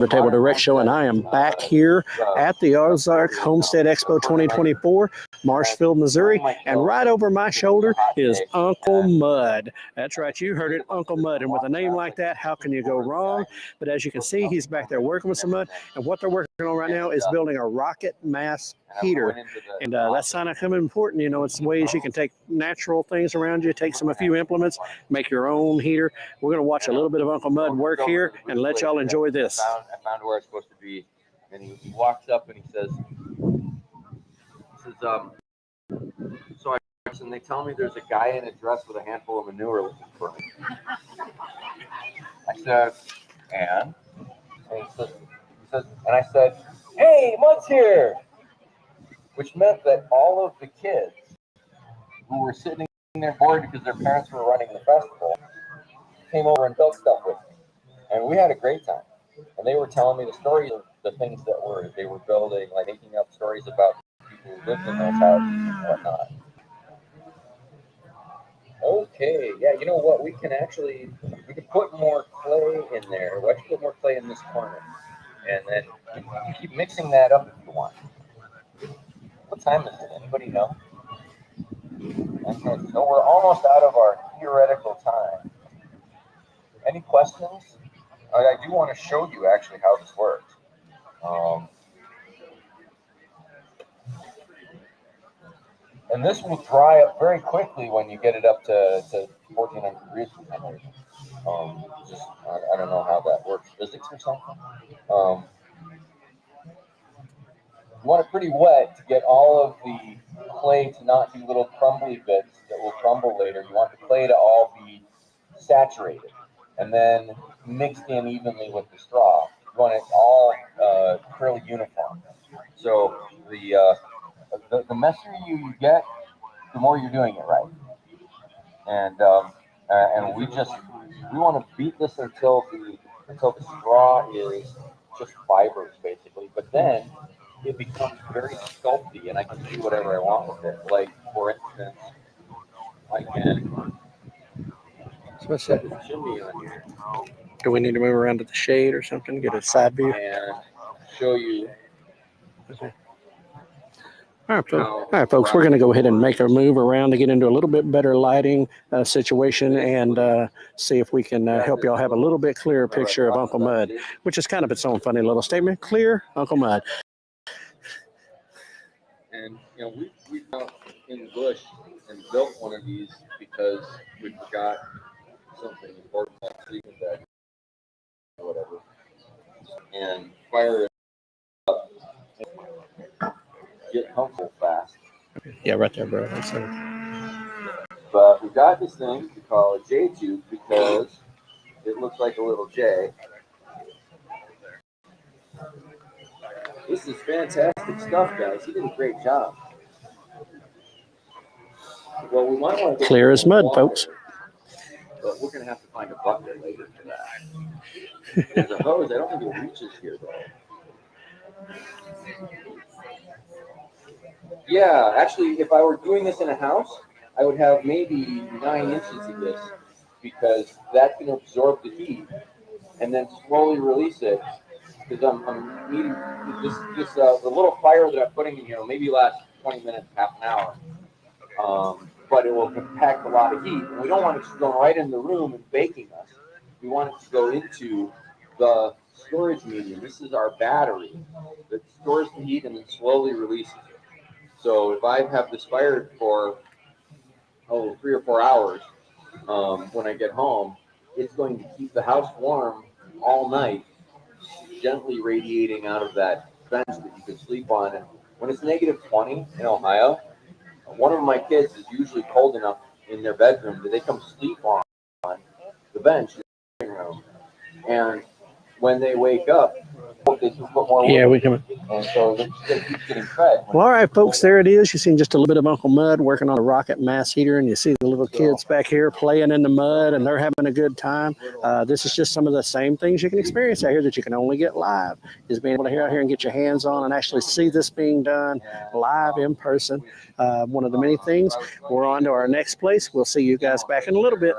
Farm2Table Direct Show, and I am back here at the Ozarks Homesteading Expo 2024, Marshfield, Missouri, and right over my shoulder is Uncle Mud. That's right, you heard it, Uncle Mud, and with a name like that, how can you go wrong? But as you can see, he's back there working with some mud, and what they're working on right now is building a rocket mass heater, and that's kind of important. You know, it's ways you can take natural things around you, take a few implements, make your own heater. We're going to watch a little bit of Uncle Mud work here and let y'all enjoy this. I found where it's supposed to be, and he walks up and he says, so and they tell me there's a guy in a dress with a handful of manure looking for me. I said, and he says, and I said, hey, Mud's here, which meant that all of the kids who were sitting there bored because their parents were running the festival came over and built stuff with me, and we had a great time. And they were telling me the stories of the things that they were building, like making up stories about people who lived in those houses and whatnot. Okay, yeah, you know what? We can put more clay in there. Why don't you put more clay in this corner? And then you can keep mixing that up if you want. What time is it? Anybody know? Okay, so we're almost out of our theoretical time. Any questions? I do want to show you actually how this works. And this will dry up very quickly when you get it up to 1400 degrees. I don't know how that works, physics or something. You want it pretty wet to get all of the clay to not be little crumbly bits that will crumble later. You want the clay to all be saturated and then mixed in evenly with the straw. You want it all fairly uniform. So the messier you get, the more you're doing it right. And we want to beat this until the straw is just fibers basically. But then it becomes very sculpty, and I can do whatever I want with it. Like for instance, I can put a chimney on here. Do we need to move around to the shade or something? Get a side view? And show you. Okay. All right, folks, we're going to go ahead and make our move around to get into a little bit better lighting situation and see if we can help y'all have a little bit clearer picture of Uncle Mud, which is kind of its own funny little statement. Clear Uncle Mud. And, you know, we out in the bush and built one of these because we forgot something important like sleeping bag or whatever. And fire it up and get comfortable fast. Yeah, right there, bro. But we got this thing we call a J tube because it looks like a little J. This is fantastic stuff, guys. You did a great job. Well, we might want to clear as mud, water, folks. But we're going to have to find a bucket later for that. There's a hose. I don't think it reaches here, though. Yeah, actually, if I were doing this in a house, I would have maybe 9 inches of this because that can absorb the heat and then slowly release it. Because I'm needing the little fire that I'm putting in here will maybe last 20 minutes, half an hour. But it will pack a lot of heat. And we don't want it to go right in the room and baking us. We want it to go into the storage medium. This is our battery that stores the heat and then slowly releases it. So if I have this fired for 3 or 4 hours, when I get home, it's going to keep the house warm all night, gently radiating out of that bench that you can sleep on. And when it's negative 20 in Ohio, one of my kids is usually cold enough in their bedroom that they come sleep on the bench in the living room. And when they wake up, they can put more yeah, we can. And so they keep getting fed. Well, all right, folks, there it is. You've seen just a little bit of Uncle Mud working on a rocket mass heater, and you see the little kids back here playing in the mud, and they're having a good time. This is just some of the same things you can experience out here that you can only get live, is being able to hear out here and get your hands on and actually see this being done live in person. One of the many things. We're on to our next place. We'll see you guys back in a little bit.